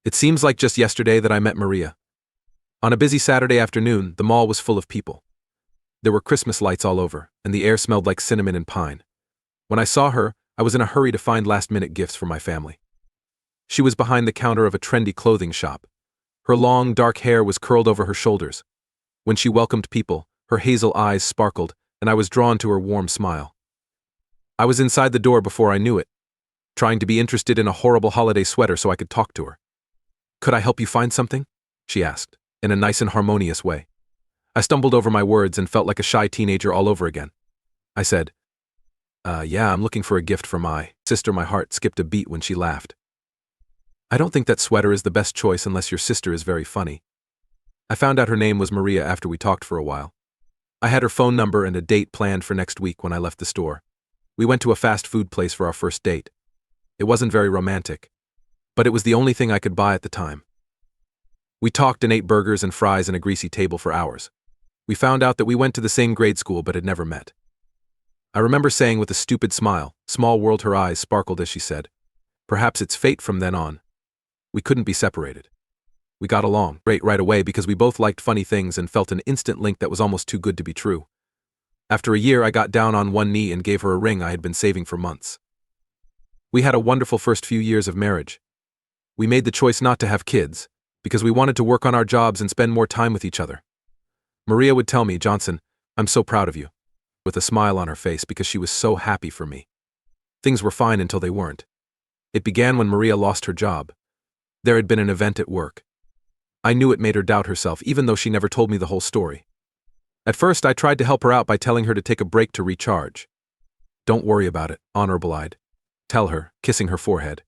It seems like just yesterday that I met Maria. On a busy Saturday afternoon, the mall was full of people. There were Christmas lights all over, and the air smelled like cinnamon and pine. When I saw her, I was in a hurry to find last-minute gifts for my family. She was behind the counter of a trendy clothing shop. Her long, dark hair was curled over her shoulders. When she welcomed people, her hazel eyes sparkled, and I was drawn to her warm smile. I was inside the door before I knew it, trying to be interested in a horrible holiday sweater so I could talk to her. "Could I help you find something?" she asked, in a nice and harmonious way. I stumbled over my words and felt like a shy teenager all over again. I said, yeah, I'm looking for a gift for my sister." My heart skipped a beat when she laughed. "I don't think that sweater is the best choice unless your sister is very funny." I found out her name was Maria after we talked for a while. I had her phone number and a date planned for next week when I left the store. We went to a fast food place for our first date. It wasn't very romantic, but it was the only thing I could buy at the time. We talked and ate burgers and fries in a greasy table for hours. We found out that we went to the same grade school but had never met. I remember saying with a stupid smile, small world, her eyes sparkled as she said, "Perhaps it's fate from then on." We couldn't be separated. We got along great right away because we both liked funny things and felt an instant link that was almost too good to be true. After a year, I got down on one knee and gave her a ring I had been saving for months. We had a wonderful first few years of marriage. We made the choice not to have kids, because we wanted to work on our jobs and spend more time with each other. Maria would tell me, "Johnson, I'm so proud of you," with a smile on her face because she was so happy for me. Things were fine until they weren't. It began when Maria lost her job. There had been an event at work. I knew it made her doubt herself, even though she never told me the whole story. At first, I tried to help her out by telling her to take a break to recharge. "Don't worry about it, honorable-eyed," tell her, kissing her forehead.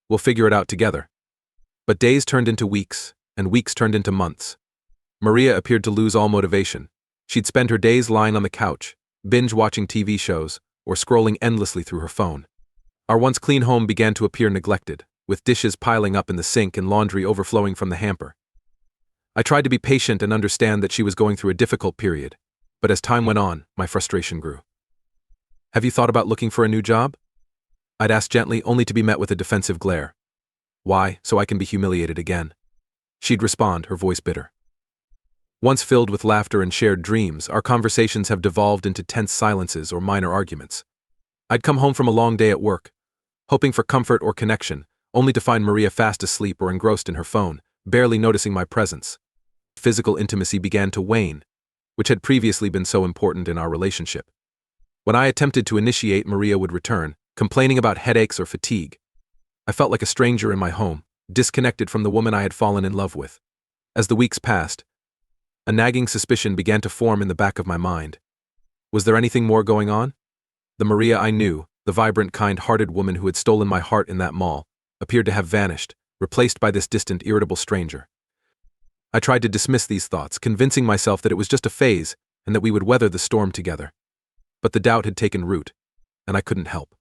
"We'll figure it out together." But days turned into weeks, and weeks turned into months. Maria appeared to lose all motivation. She'd spend her days lying on the couch, binge-watching TV shows, or scrolling endlessly through her phone. Our once clean home began to appear neglected, with dishes piling up in the sink and laundry overflowing from the hamper. I tried to be patient and understand that she was going through a difficult period, but as time went on, my frustration grew. "Have you thought about looking for a new job?" I'd ask gently, only to be met with a defensive glare. "Why? So I can be humiliated again." She'd respond, her voice bitter. Once filled with laughter and shared dreams, our conversations have devolved into tense silences or minor arguments. I'd come home from a long day at work, hoping for comfort or connection, only to find Maria fast asleep or engrossed in her phone, barely noticing my presence. Physical intimacy began to wane, which had previously been so important in our relationship. When I attempted to initiate, Maria would return, complaining about headaches or fatigue. I felt like a stranger in my home, disconnected from the woman I had fallen in love with. As the weeks passed, a nagging suspicion began to form in the back of my mind. Was there anything more going on? The Maria I knew, the vibrant, kind-hearted woman who had stolen my heart in that mall, appeared to have vanished, replaced by this distant, irritable stranger. I tried to dismiss these thoughts, convincing myself that it was just a phase and that we would weather the storm together. But the doubt had taken root, and I couldn't help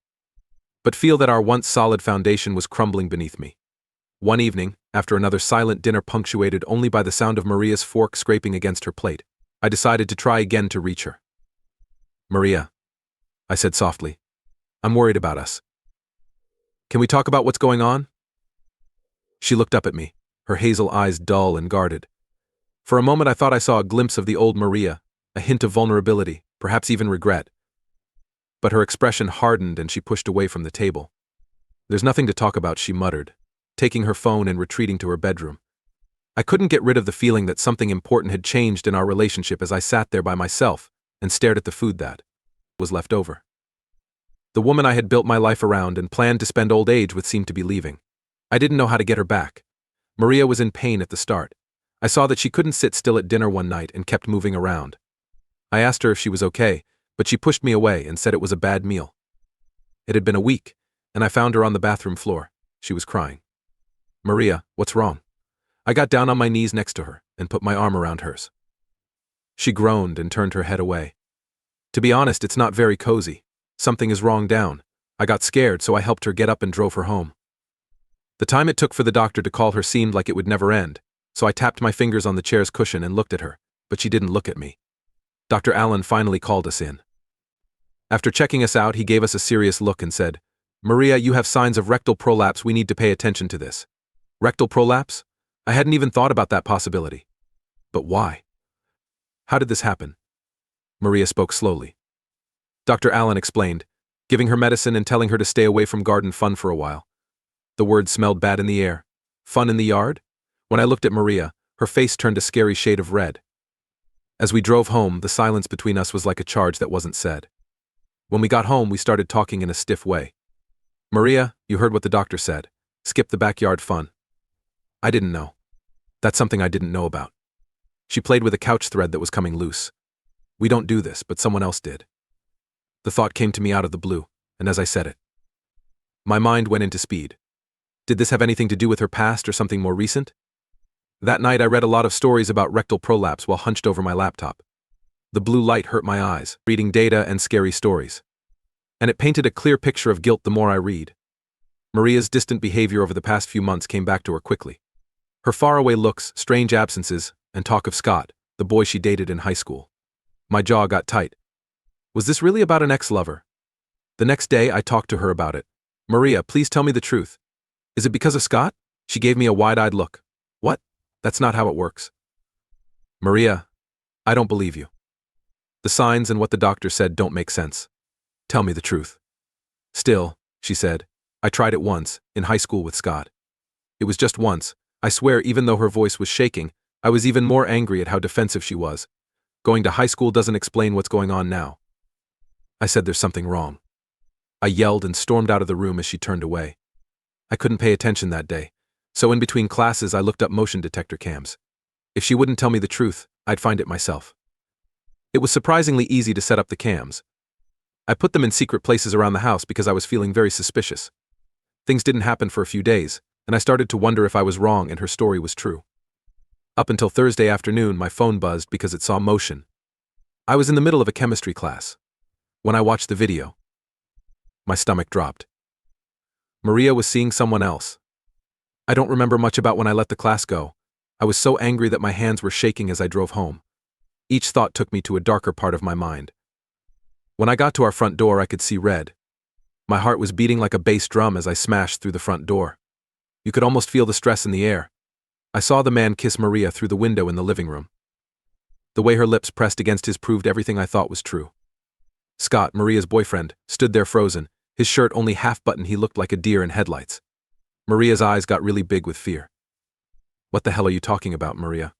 but feel that our once solid foundation was crumbling beneath me. One evening, after another silent dinner punctuated only by the sound of Maria's fork scraping against her plate, I decided to try again to reach her. "Maria," I said softly, "I'm worried about us. Can we talk about what's going on?" She looked up at me, her hazel eyes dull and guarded. For a moment I thought I saw a glimpse of the old Maria, a hint of vulnerability, perhaps even regret. But her expression hardened and she pushed away from the table. "There's nothing to talk about," she muttered, taking her phone and retreating to her bedroom. I couldn't get rid of the feeling that something important had changed in our relationship as I sat there by myself and stared at the food that was left over. The woman I had built my life around and planned to spend old age with seemed to be leaving. I didn't know how to get her back. Maria was in pain at the start. I saw that she couldn't sit still at dinner one night and kept moving around. I asked her if she was okay, but she pushed me away and said it was a bad meal. It had been a week, and I found her on the bathroom floor. She was crying. "Maria, what's wrong?" I got down on my knees next to her and put my arm around hers. She groaned and turned her head away. "To be honest, it's not very cozy. Something is wrong down. I got scared, so I helped her get up and drove her home." The time it took for the doctor to call her seemed like it would never end, so I tapped my fingers on the chair's cushion and looked at her, but she didn't look at me. Dr. Allen finally called us in. After checking us out, he gave us a serious look and said, "Maria, you have signs of rectal prolapse. We need to pay attention to this. Rectal prolapse? I hadn't even thought about that possibility. But why? How did this happen? Maria spoke slowly. Dr. Allen explained, giving her medicine and telling her to stay away from garden fun for a while. The words smelled bad in the air. Fun in the yard? When I looked at Maria, her face turned a scary shade of red. As we drove home, the silence between us was like a charge that wasn't said. When we got home, we started talking in a stiff way. Maria, you heard what the doctor said. Skip the backyard fun. I didn't know. That's something I didn't know about. She played with a couch thread that was coming loose. We don't do this, but someone else did. The thought came to me out of the blue, and as I said it, my mind went into speed. Did this have anything to do with her past or something more recent? That night I read a lot of stories about rectal prolapse while hunched over my laptop. The blue light hurt my eyes, reading data and scary stories. And it painted a clear picture of guilt the more I read. Maria's distant behavior over the past few months came back to her quickly. Her faraway looks, strange absences, and talk of Scott, the boy she dated in high school. My jaw got tight. Was this really about an ex-lover? The next day I talked to her about it. Maria, please tell me the truth. Is it because of Scott? She gave me a wide-eyed look. What? That's not how it works. Maria, I don't believe you. The signs and what the doctor said don't make sense. Tell me the truth. Still, she said, I tried it once, in high school with Scott. It was just once. I swear, even though her voice was shaking, I was even more angry at how defensive she was. Going to high school doesn't explain what's going on now. I said there's something wrong. I yelled and stormed out of the room as she turned away. I couldn't pay attention that day, so in between classes I looked up motion detector cams. If she wouldn't tell me the truth, I'd find it myself. It was surprisingly easy to set up the cams. I put them in secret places around the house because I was feeling very suspicious. Things didn't happen for a few days, and I started to wonder if I was wrong and her story was true. Up until Thursday afternoon, my phone buzzed because it saw motion. I was in the middle of a chemistry class. When I watched the video, my stomach dropped. Maria was seeing someone else. I don't remember much about when I let the class go. I was so angry that my hands were shaking as I drove home. Each thought took me to a darker part of my mind. When I got to our front door, I could see red. My heart was beating like a bass drum as I smashed through the front door. You could almost feel the stress in the air. I saw the man kiss Maria through the window in the living room. The way her lips pressed against his proved everything I thought was true. Scott, Maria's boyfriend, stood there frozen, his shirt only half-buttoned. He looked like a deer in headlights. Maria's eyes got really big with fear. What the hell are you talking about, Maria?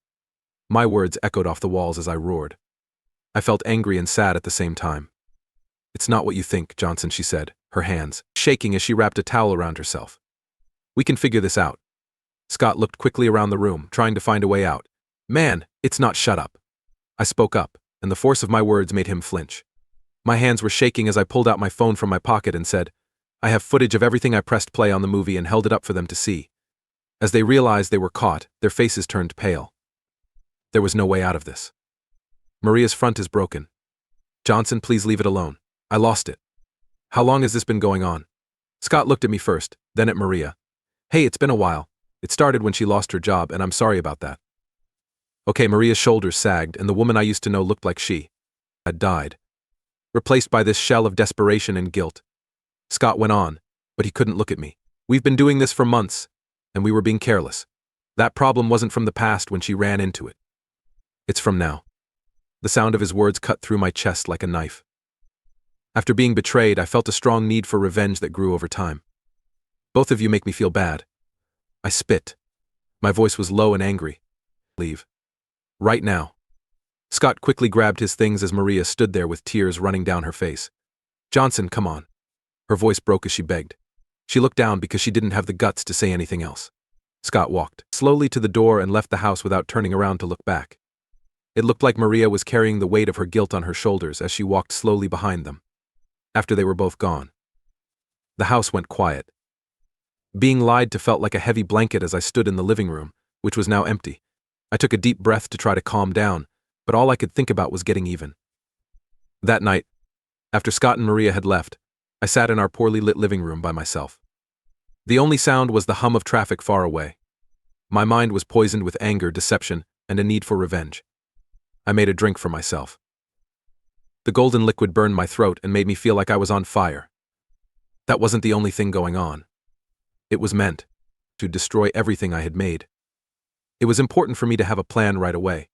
My words echoed off the walls as I roared. I felt angry and sad at the same time. It's not what you think, Johnson, she said, her hands shaking as she wrapped a towel around herself. We can figure this out. Scott looked quickly around the room, trying to find a way out. Man, it's not. Shut up. I spoke up, and the force of my words made him flinch. My hands were shaking as I pulled out my phone from my pocket and said, I have footage of everything. I pressed play on the movie and held it up for them to see. As they realized they were caught, their faces turned pale. There was no way out of this. Maria's front is broken. Johnson, please leave it alone. I lost it. How long has this been going on? Scott looked at me first, then at Maria. Hey, it's been a while. It started when she lost her job, and I'm sorry about that. Okay, Maria's shoulders sagged, and the woman I used to know looked like she had died, replaced by this shell of desperation and guilt. Scott went on, but he couldn't look at me. We've been doing this for months, and we were being careless. That problem wasn't from the past when she ran into it. It's from now. The sound of his words cut through my chest like a knife. After being betrayed, I felt a strong need for revenge that grew over time. Both of you make me feel bad. I spit. My voice was low and angry. Leave. Right now. Scott quickly grabbed his things as Maria stood there with tears running down her face. Johnson, come on. Her voice broke as she begged. She looked down because she didn't have the guts to say anything else. Scott walked slowly to the door and left the house without turning around to look back. It looked like Maria was carrying the weight of her guilt on her shoulders as she walked slowly behind them. After they were both gone, the house went quiet. Being lied to felt like a heavy blanket as I stood in the living room, which was now empty. I took a deep breath to try to calm down, but all I could think about was getting even. That night, after Scott and Maria had left, I sat in our poorly lit living room by myself. The only sound was the hum of traffic far away. My mind was poisoned with anger, deception, and a need for revenge. I made a drink for myself. The golden liquid burned my throat and made me feel like I was on fire. That wasn't the only thing going on. It was meant. to destroy everything I had made. It was important for me to have a plan right away.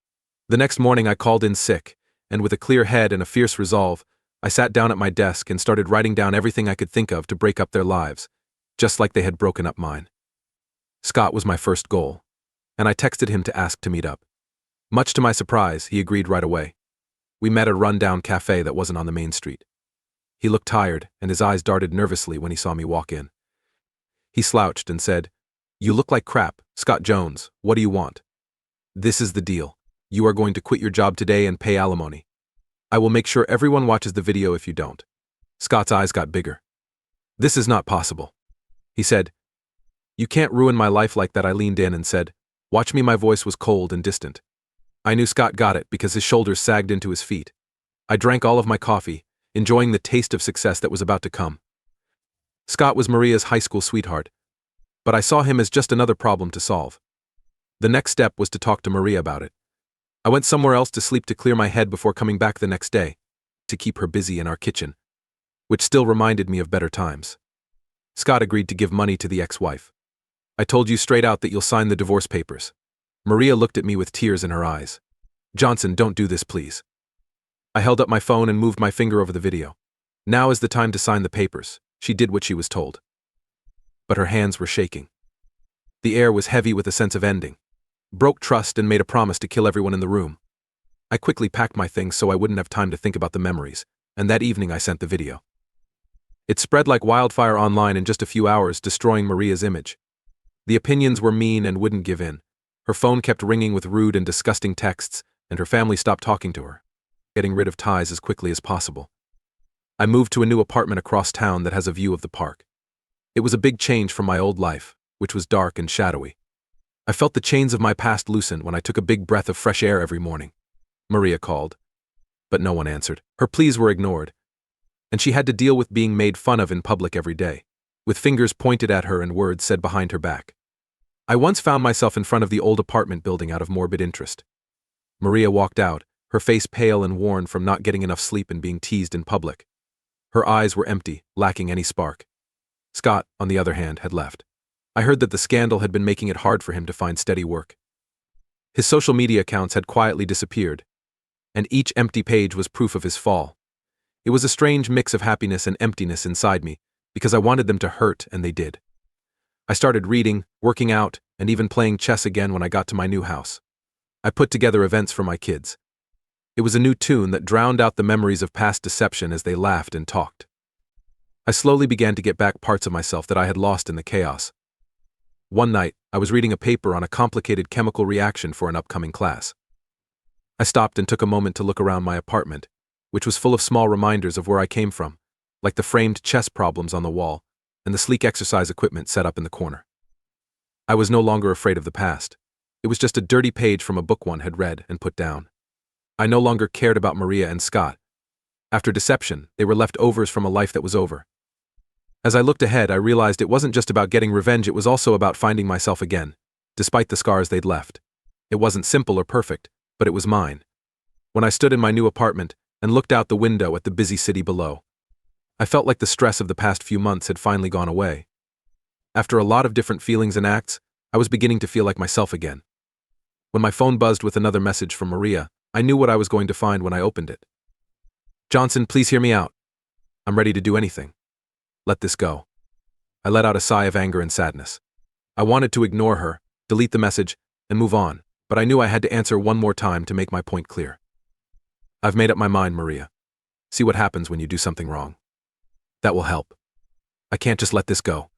The next morning I called in sick, and with a clear head and a fierce resolve, I sat down at my desk and started writing down everything I could think of to break up their lives, just like they had broken up mine. Scott was my first goal, and I texted him to ask to meet up. Much to my surprise, he agreed right away. We met at a run-down cafe that wasn't on the main street. He looked tired, and his eyes darted nervously when he saw me walk in. He slouched and said, "You look like crap, Scott Jones, what do you want?" "This is the deal. You are going to quit your job today and pay alimony. I will make sure everyone watches the video if you don't." Scott's eyes got bigger. "This is not possible," he said. "You can't ruin my life like that." I leaned in and said, "Watch me." My voice was cold and distant. I knew Scott got it because his shoulders sagged into his feet. I drank all of my coffee, enjoying the taste of success that was about to come. Scott was Maria's high school sweetheart, but I saw him as just another problem to solve. The next step was to talk to Maria about it. I went somewhere else to sleep to clear my head before coming back the next day, to keep her busy in our kitchen, which still reminded me of better times. Scott agreed to give money to the ex-wife. "I told you straight out that you'll sign the divorce papers." Maria looked at me with tears in her eyes. "Johnson, don't do this, please." I held up my phone and moved my finger over the video. "Now is the time to sign the papers." She did what she was told. But her hands were shaking. The air was heavy with a sense of ending. Broke trust and made a promise to kill everyone in the room. I quickly packed my things so I wouldn't have time to think about the memories, and that evening I sent the video. It spread like wildfire online in just a few hours, destroying Maria's image. The opinions were mean and wouldn't give in. Her phone kept ringing with rude and disgusting texts, and her family stopped talking to her, getting rid of ties as quickly as possible. I moved to a new apartment across town that has a view of the park. It was a big change from my old life, which was dark and shadowy. I felt the chains of my past loosen when I took a big breath of fresh air every morning. Maria called, but no one answered. Her pleas were ignored, and she had to deal with being made fun of in public every day, with fingers pointed at her and words said behind her back. I once found myself in front of the old apartment building out of morbid interest. Maria walked out, her face pale and worn from not getting enough sleep and being teased in public. Her eyes were empty, lacking any spark. Scott, on the other hand, had left. I heard that the scandal had been making it hard for him to find steady work. His social media accounts had quietly disappeared, and each empty page was proof of his fall. It was a strange mix of happiness and emptiness inside me, because I wanted them to hurt, and they did. I started reading, working out, and even playing chess again when I got to my new house. I put together events for my kids. It was a new tune that drowned out the memories of past deception as they laughed and talked. I slowly began to get back parts of myself that I had lost in the chaos. One night, I was reading a paper on a complicated chemical reaction for an upcoming class. I stopped and took a moment to look around my apartment, which was full of small reminders of where I came from, like the framed chess problems on the wall and the sleek exercise equipment set up in the corner. I was no longer afraid of the past. It was just a dirty page from a book one had read and put down. I no longer cared about Maria and Scott. After deception, they were leftovers from a life that was over. As I looked ahead, I realized it wasn't just about getting revenge, it was also about finding myself again, despite the scars they'd left. It wasn't simple or perfect, but it was mine. When I stood in my new apartment and looked out the window at the busy city below, I felt like the stress of the past few months had finally gone away. After a lot of different feelings and acts, I was beginning to feel like myself again. When my phone buzzed with another message from Maria, I knew what I was going to find when I opened it. "Johnson, please hear me out. I'm ready to do anything. Let this go." I let out a sigh of anger and sadness. I wanted to ignore her, delete the message, and move on, but I knew I had to answer one more time to make my point clear. "I've made up my mind, Maria. See what happens when you do something wrong. That will help. I can't just let this go.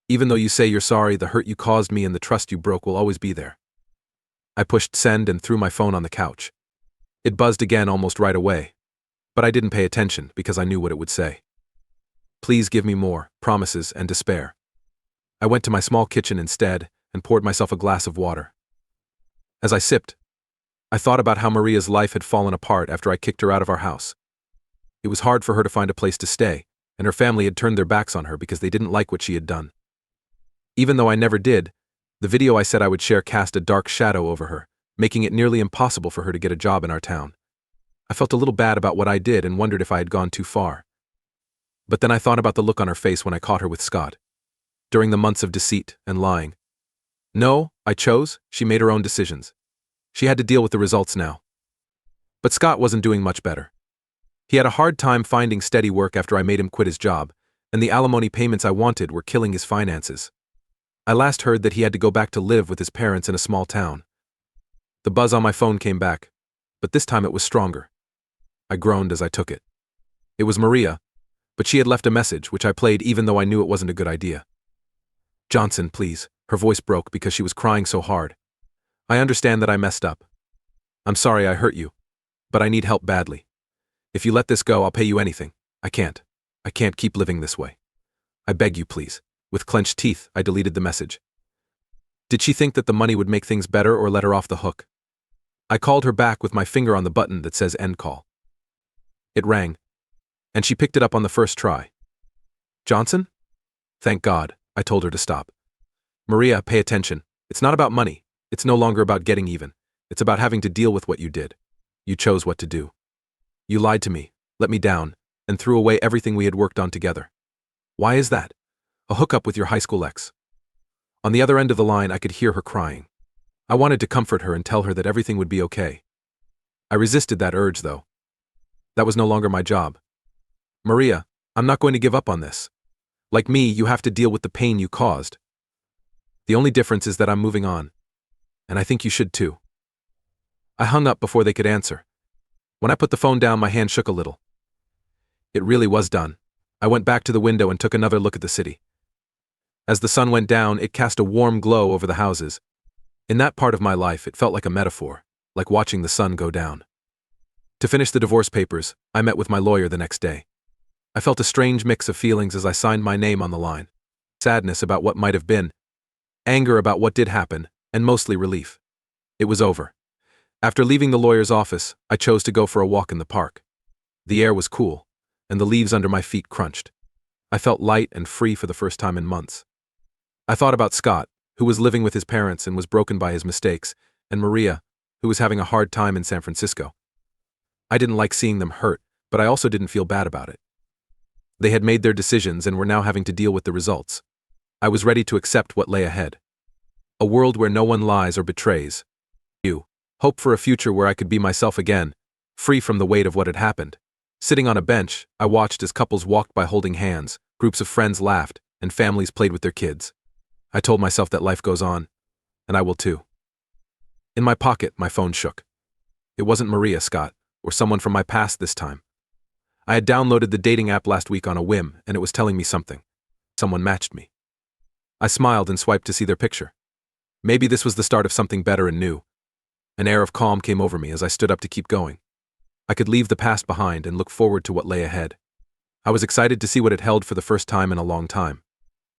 Even though you say you're sorry, the hurt you caused me and the trust you broke will always be there." I pushed send and threw my phone on the couch. It buzzed again almost right away, but I didn't pay attention because I knew what it would say. Please give me more, promises and despair. I went to my small kitchen instead and poured myself a glass of water. As I sipped, I thought about how Maria's life had fallen apart after I kicked her out of our house. It was hard for her to find a place to stay, and her family had turned their backs on her because they didn't like what she had done. Even though I never did, the video I said I would share cast a dark shadow over her, making it nearly impossible for her to get a job in our town. I felt a little bad about what I did and wondered if I had gone too far. But then I thought about the look on her face when I caught her with Scott. During the months of deceit and lying, No, I chose, she made her own decisions. She had to deal with the results now. But Scott wasn't doing much better. He had a hard time finding steady work after I made him quit his job, and the alimony payments I wanted were killing his finances. I last heard that he had to go back to live with his parents in a small town. The buzz on my phone came back, but this time it was stronger. I groaned as I took it. It was Maria, but she had left a message, which I played even though I knew it wasn't a good idea. Johnson, please. Her voice broke because she was crying so hard. I understand that I messed up. I'm sorry I hurt you, but I need help badly. If you let this go, I'll pay you anything. I can't keep living this way. I beg you, please. With clenched teeth, I deleted the message. Did she think that the money would make things better or let her off the hook? I called her back with my finger on the button that says end call. It rang, and she picked it up on the first try. Johnson? Thank God, I told her to stop. Maria, pay attention. It's not about money. It's no longer about getting even. It's about having to deal with what you did. You chose what to do. You lied to me, let me down, and threw away everything we had worked on together. Why is that? A hookup with your high school ex. On the other end of the line, I could hear her crying. I wanted to comfort her and tell her that everything would be okay. I resisted that urge, though. That was no longer my job. Maria, I'm not going to give up on this. Like me, you have to deal with the pain you caused. The only difference is that I'm moving on. And I think you should too. I hung up before they could answer. When I put the phone down, my hand shook a little. It really was done. I went back to the window and took another look at the city. As the sun went down, it cast a warm glow over the houses. In that part of my life, it felt like a metaphor, like watching the sun go down. To finish the divorce papers, I met with my lawyer the next day. I felt a strange mix of feelings as I signed my name on the line. Sadness about what might have been, anger about what did happen, and mostly relief. It was over. After leaving the lawyer's office, I chose to go for a walk in the park. The air was cool, and the leaves under my feet crunched. I felt light and free for the first time in months. I thought about Scott, who was living with his parents and was broken by his mistakes, and Maria, who was having a hard time in San Francisco. I didn't like seeing them hurt, but I also didn't feel bad about it. They had made their decisions and were now having to deal with the results. I was ready to accept what lay ahead. A world where no one lies or betrays. Hope for a future where I could be myself again, free from the weight of what had happened. Sitting on a bench, I watched as couples walked by holding hands, groups of friends laughed, and families played with their kids. I told myself that life goes on, and I will too. In my pocket, my phone shook. It wasn't Maria, Scott, or someone from my past this time. I had downloaded the dating app last week on a whim, and it was telling me something. Someone matched me. I smiled and swiped to see their picture. Maybe this was the start of something better and new. An air of calm came over me as I stood up to keep going. I could leave the past behind and look forward to what lay ahead. I was excited to see what it held for the first time in a long time.